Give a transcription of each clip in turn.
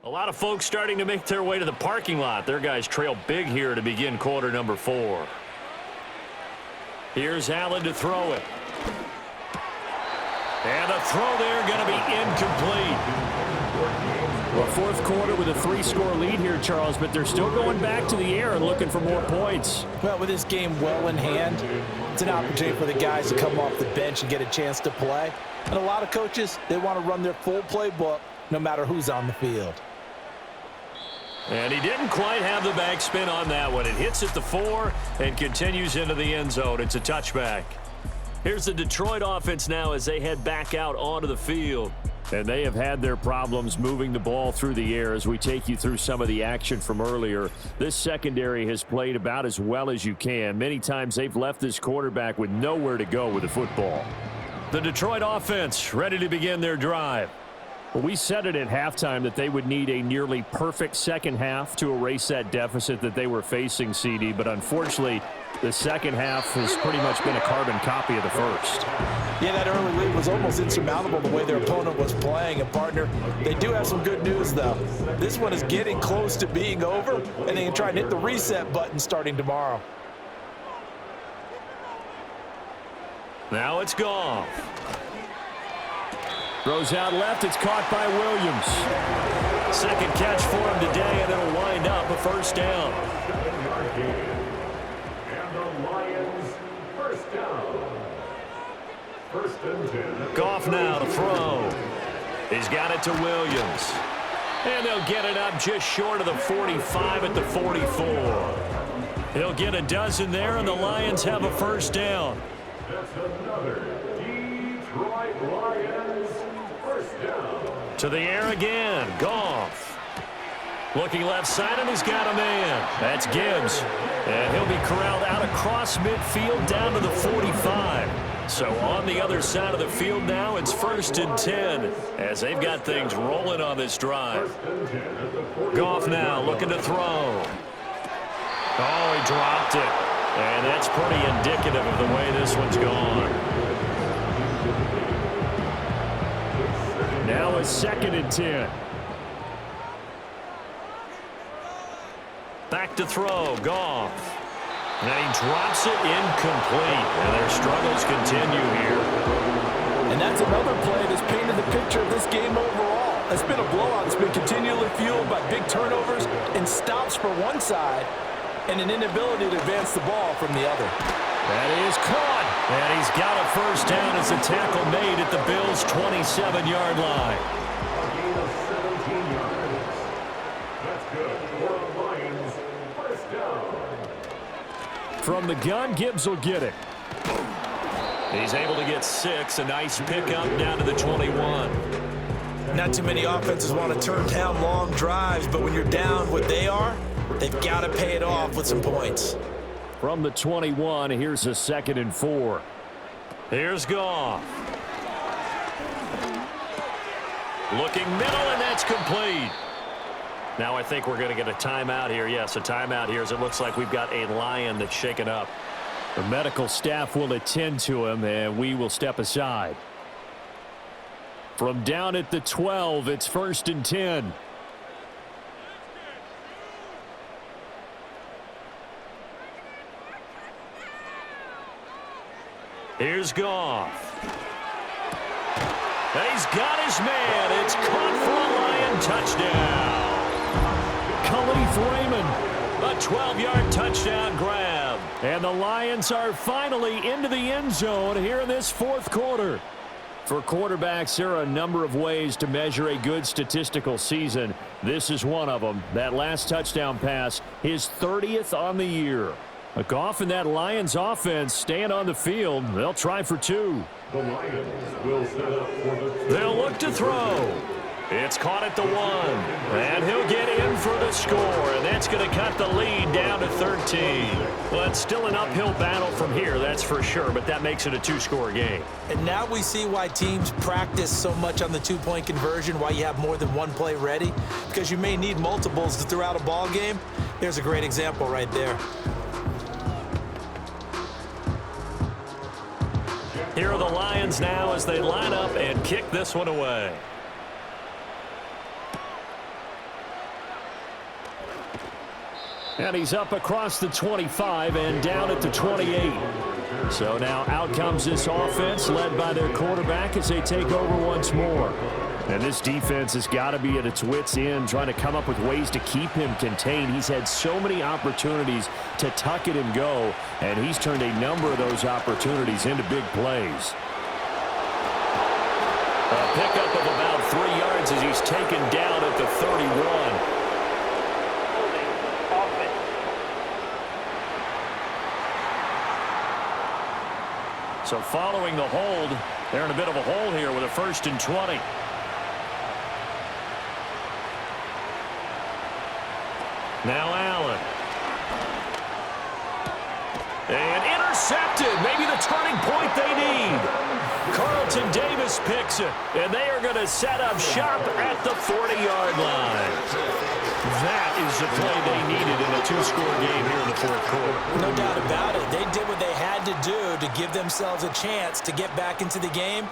A lot of folks starting to make their way to the parking lot. Their guys trail big here to begin quarter number 4. Here's Allen to throw it. And the throw there going to be incomplete. Well, fourth quarter with a 3-score lead here, Charles, but they're still going back to the air and looking for more points. Well, with this game well in hand, it's an opportunity for the guys to come off the bench and get a chance to play. And a lot of coaches, they want to run their full playbook no matter who's on the field. And he didn't quite have the backspin on that one. It hits at the 4 and continues into the end zone. It's a touchback. Here's the Detroit offense now as they head back out onto the field. And they have had their problems moving the ball through the air as we take you through some of the action from earlier. This secondary has played about as well as you can. Many times they've left this quarterback with nowhere to go with the football. The Detroit offense ready to begin their drive. Well, we said it at halftime that they would need a nearly perfect second half to erase that deficit that they were facing, CD, but unfortunately, the second half has pretty much been a carbon copy of the first. Yeah, that early lead was almost insurmountable the way their opponent was playing. And, partner, they do have some good news, though. This one is getting close to being over, and they can try and hit the reset button starting tomorrow. Now it's gone. Throws out left. It's caught by Williams. Second catch for him today, and it'll wind up a first down. And the Lions first down. First and 10. Goff now to throw. He's got it to Williams. And they'll get it up just short of the 45 at the 44. He'll get a dozen there, and the Lions have a first down. That's another Detroit Lions first down. To the air again. Goff. Looking left side, and he's got a man. That's Gibbs. And he'll be corralled out across midfield down to the 45. So on the other side of the field now, it's first and 10 as they've got things rolling on this drive. Goff now looking to throw. Oh, he dropped it. And that's pretty indicative of the way this one's gone. Now a second and 10. Back to throw, Goff. And he drops it incomplete. And their struggles continue here. And that's another play that's painted the picture of this game overall. It's been a blowout. It's been continually fueled by big turnovers and stops for one side and an inability to advance the ball from the other. That is caught. And he's got a first down as a tackle made at the Bills' 27-yard line. A gain of 17 yards. That's good for the Lions first down. From the gun, Gibbs will get it. He's able to get 6. A nice pickup down to the 21. Not too many offenses want to turn down long drives, but when you're down what they are, they've got to pay it off with some points. From the 21, here's a second and 4. Here's Goff. Looking middle, and that's complete. Now I think we're going to get a timeout here. Yes, a timeout here as it looks like we've got a Lion that's shaken up. The medical staff will attend to him, and we will step aside. From down at the 12, it's first and 10. Here's Goff. And he's got his man. It's caught for a Lion touchdown. Khalif Raymond, a 12-yard touchdown grab. And the Lions are finally into the end zone here in this fourth quarter. For quarterbacks, there are a number of ways to measure a good statistical season. This is one of them. That last touchdown pass, his 30th on the year. Goff and that Lions offense staying on the field. They'll try for 2. The Lions will set up for the... They'll look to throw. It's caught at the 1. And he'll get in for the score. And that's going to cut the lead down to 13. Well, it's still an uphill battle from here, that's for sure. But that makes it a 2-score game. And now we see why teams practice so much on the 2-point conversion, why you have more than one play ready. Because you may need multiples throughout a ball game. There's a great example right there. Here are the Lions now as they line up and kick this one away. And he's up across the 25 and down at the 28. So now out comes this offense led by their quarterback as they take over once more. And this defense has got to be at its wits' end trying to come up with ways to keep him contained. He's had so many opportunities to tuck it and go, and he's turned a number of those opportunities into big plays. A pickup of about 3 yards as he's taken down at the 31. So following the hold, they're in a bit of a hole here with a 1st and 20. Now Allen. And intercepted. Maybe the turning point they need. Carlton Davis picks it. And they are going to set up shop at the 40-yard line. That is the play they needed in a 2-score game here in the 4th quarter. No doubt about it. They did what they had to do to give themselves a chance to get back into the game.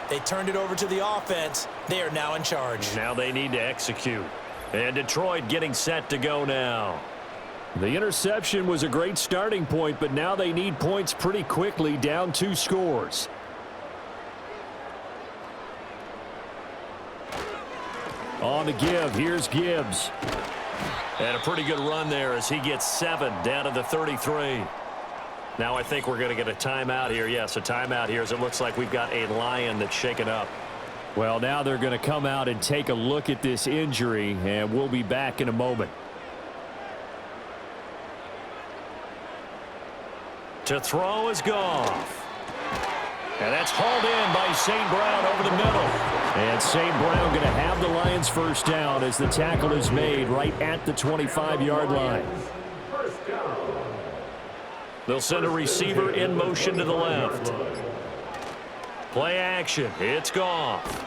They turned it over to the offense. They are now in charge. Now they need to execute. And Detroit getting set to go now. The interception was a great starting point, but now they need points pretty quickly, down 2 scores. On the give, here's Gibbs. And a pretty good run there as he gets 7 down to the 33. Now I think we're going to get a timeout here. Yes, a timeout here as it looks like we've got a Lion that's shaken up. Well, now they're going to come out and take a look at this injury, and we'll be back in a moment. To throw is Goff. And that's hauled in by St. Brown over the middle. And St. Brown going to have the Lions first down as the tackle is made right at the 25-yard line. They'll send a receiver in motion to the left. Play action. It's Goff.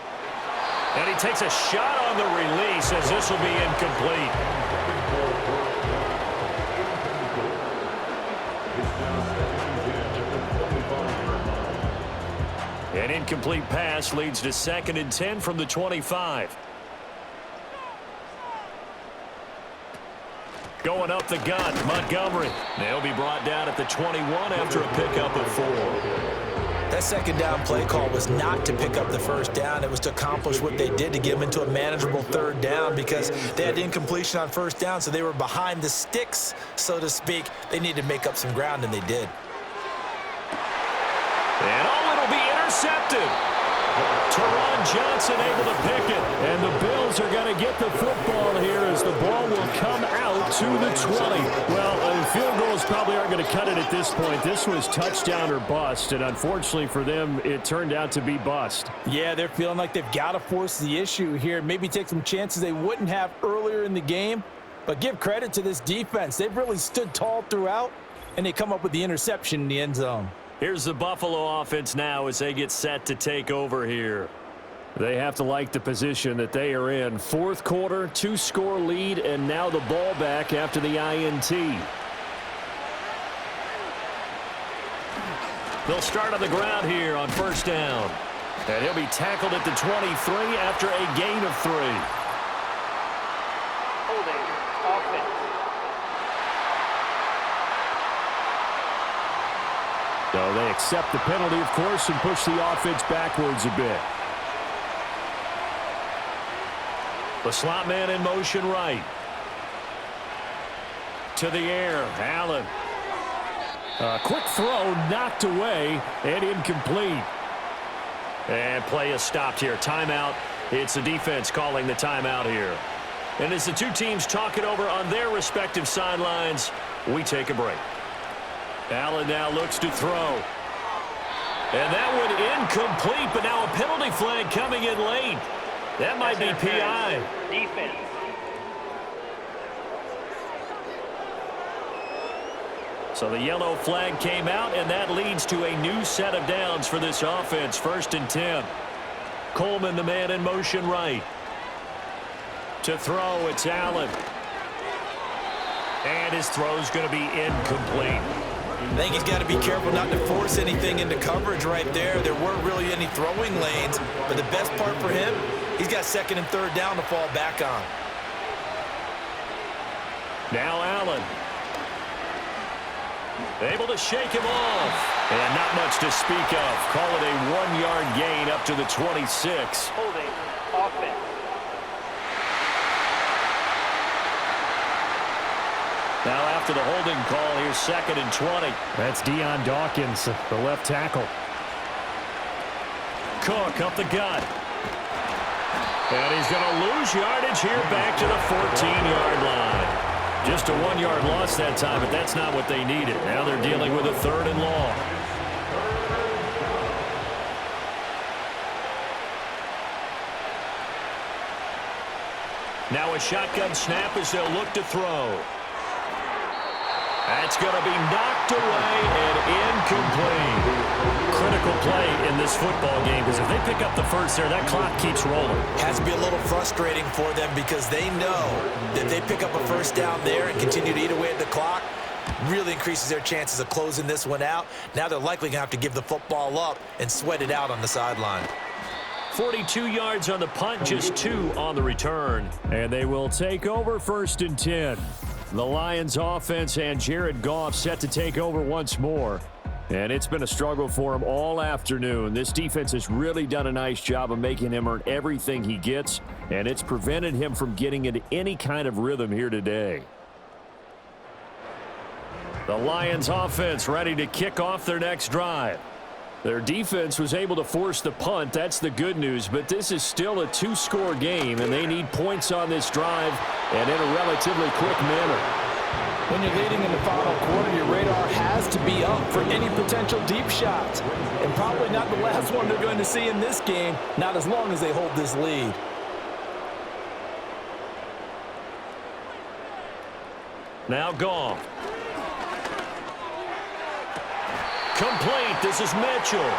And he takes a shot on the release as this will be incomplete. An incomplete pass leads to 2nd and 10 from the 25. Going up the gut, Montgomery. They'll be brought down at the 21 after a pickup of 4. That 2nd down play call was not to pick up the 1st down. It was to accomplish what they did to get them into a manageable 3rd down because they had incompletion on 1st down, so they were behind the sticks, so to speak. They needed to make up some ground, and they did. And it'll be intercepted. Teron Johnson able to pick it. And the Bills are going to get the football here as the ball will come out to the 20. Well, field goals probably aren't going to cut it at this point. This was touchdown or bust, and unfortunately for them, it turned out to be bust. Yeah, they're feeling like they've got to force the issue here. Maybe take some chances they wouldn't have earlier in the game. But give credit to this defense. They've really stood tall throughout, and they come up with the interception in the end zone. Here's the Buffalo offense now as they get set to take over here. They have to like the position that they are in. 4th quarter, 2-score lead, and now the ball back after the INT. They'll start on the ground here on 1st down. And he'll be tackled at the 23 after a gain of 3. Holding offense. So they accept the penalty, of course, and push the offense backwards a bit. The slot man in motion right. To the air, Allen. A quick throw knocked away and incomplete. And play is stopped here. Timeout. It's the defense calling the timeout here. And as the two teams talk it over on their respective sidelines, we take a break. Allen now looks to throw. And that one incomplete, but now a penalty flag coming in late. That might be PI. Defense. So the yellow flag came out, and that leads to a new set of downs for this offense. 1st and 10. Coleman, the man in motion right. To throw, it's Allen. And his throw's going to be incomplete. I think he's got to be careful not to force anything into coverage right there. There weren't really any throwing lanes, but the best part for him, he's got 2nd and 3rd down to fall back on. Now Allen Able to shake him off. And not much to speak of. Call it a 1-yard gain up to the 26. Holding. Offense. Now after the holding call, here's 2nd and 20. That's Deion Dawkins, the left tackle. Cook up the gut. And he's going to lose yardage here back to the 14-yard line. Just a 1-yard loss that time, but that's not what they needed. Now they're dealing with a 3rd and long. Now a shotgun snap as they'll look to throw. That's going to be knocked away and incomplete. Critical play in this football game because if they pick up the first there, that clock keeps rolling. Has to be a little frustrating for them because they know that they pick up a first down there and continue to eat away at the clock, really increases their chances of closing this one out. Now they're likely going to have to give the football up and sweat it out on the sideline. 42 yards on the punt, just 2 on the return. And they will take over 1st and 10. The Lions offense and Jared Goff set to take over once more. And it's been a struggle for him all afternoon. This defense has really done a nice job of making him earn everything he gets, and it's prevented him from getting into any kind of rhythm here today. The Lions offense ready to kick off their next drive. Their defense was able to force the punt. That's the good news, but this is still a 2-score game, and they need points on this drive and in a relatively quick manner. When you're leading in the final quarter, your radar has to be up for any potential deep shots. And probably not the last one they're going to see in this game, not as long as they hold this lead. Now Goff. Complete. This is Mitchell.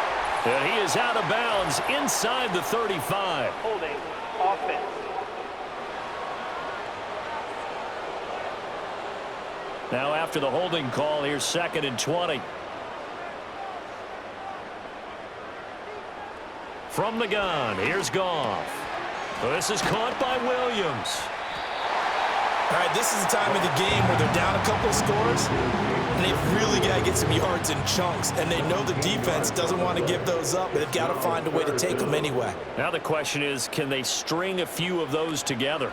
And he is out of bounds inside the 35. Holding. Offense. Now after the holding call, here's 2nd and 20. From the gun, here's Goff. This is caught by Williams. All right, this is the time of the game where they're down a couple of scores, and they've really got to get some yards in chunks, and they know the defense doesn't want to give those up, but they've got to find a way to take them anyway. Now the question is, can they string a few of those together?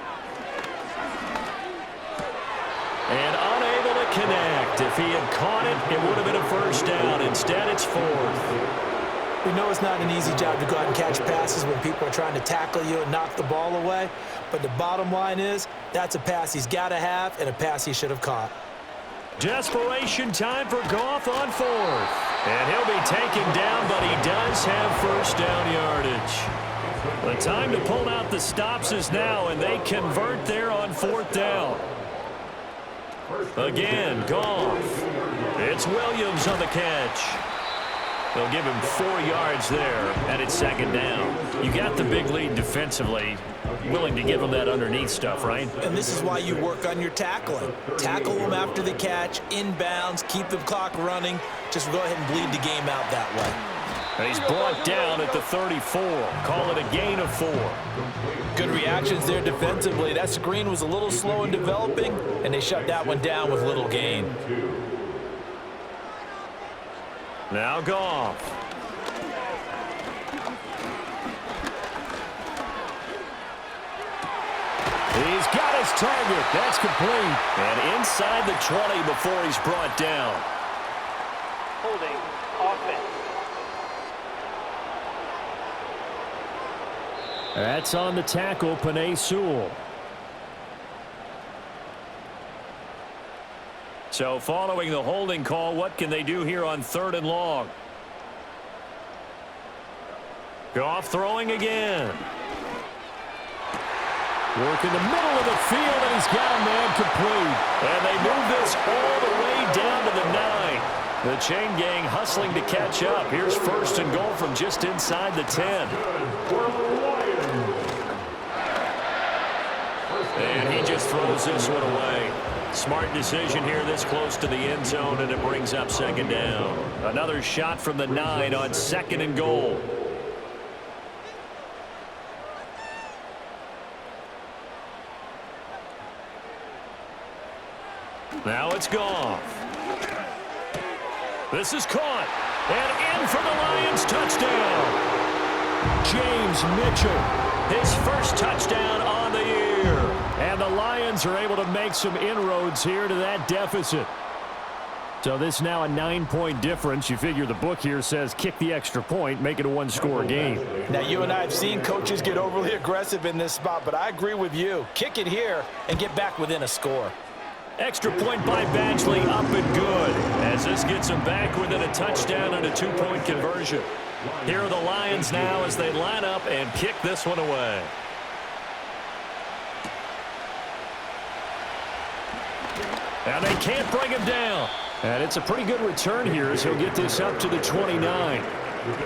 And unable to connect. If he had caught it, it would have been a first down. Instead, it's 4th. We know it's not an easy job to go out and catch passes when people are trying to tackle you and knock the ball away. But the bottom line is, that's a pass he's got to have and a pass he should have caught. Desperation time for Goff on 4th. And he'll be taken down, but he does have first down yardage. The time to pull out the stops is now, and they convert there on 4th down. Again, Goff. It's Williams on the catch. They'll give him 4 yards there, and it's 2nd down. You got the big lead defensively. Willing to give him that underneath stuff, right? And this is why you work on your tackling. Tackle them after the catch, inbounds, keep the clock running. Just go ahead and bleed the game out that way. And he's brought down at the 34. Call it a gain of 4. Good reactions there defensively. That screen was a little slow in developing, and they shut that one down with little gain. Now Goff. He's got his target. That's complete. And inside the 20 before he's brought down. Holding. Offense. That's on the tackle, Penei Sewell. So following the holding call, what can they do here on 3rd and long? Goff throwing again. Work in the middle of the field, and he's got a man complete. And they move this all the way down to the 9. The chain gang hustling to catch up. Here's 1st and goal from just inside the 10. And he just throws this one away. Smart decision here this close to the end zone, and it brings up 2nd down. Another shot from the 9 on 2nd and goal. Now it's Goff. This is caught. And in for the Lions touchdown. James Mitchell, his first touchdown on the year. And the Lions are able to make some inroads here to that deficit. So this now a 9-point difference. You figure the book here says kick the extra point, make it a one-score game. Now, you and I have seen coaches get overly aggressive in this spot, but I agree with you. Kick it here and get back within a score. Extra point by Badgley, up and good, as this gets them back within a touchdown and a 2-point conversion. Here are the Lions now as they line up and kick this one away. And they can't bring him down. And it's a pretty good return here as he'll get this up to the 29.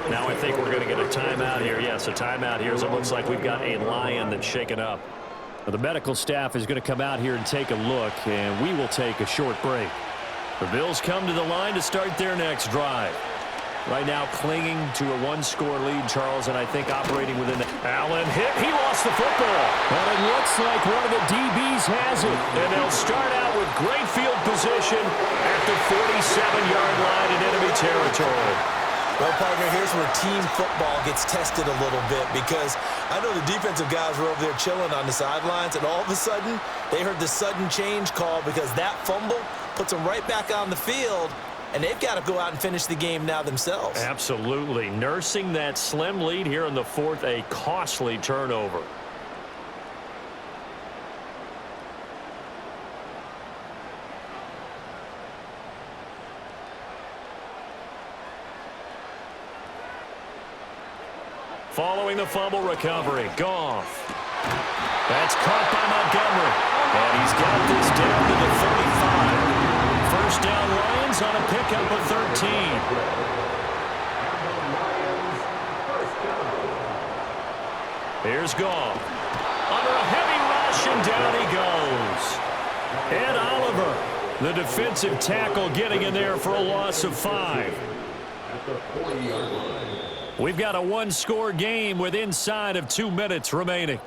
Now I think we're going to get a timeout here. Yes, a timeout here as it looks like we've got a Lion that's shaken up. The medical staff is going to come out here and take a look, and we will take a short break. The Bills come to the line to start their next drive. Right now clinging to a one-score lead, Charles, and I think operating within the... Allen hit. He lost the football. But it looks like one of the DBs has it. And they'll start out with great field position at the 47-yard line in enemy territory. Well, partner, here's where team football gets tested a little bit, because I know the defensive guys were over there chilling on the sidelines, and all of a sudden, they heard the sudden change call because that fumble puts them right back on the field, and they've got to go out and finish the game now themselves. Absolutely. Nursing that slim lead here in the fourth, a costly turnover. Following the fumble recovery, Goff. That's caught by Montgomery. And he's got this down to the 35. First down Lions on a pickup of 13. Here's Goff. Under a heavy rush, and down he goes. Ed Oliver, the defensive tackle, getting in there for a loss of 5. We've got a one-score game with inside of 2 minutes remaining.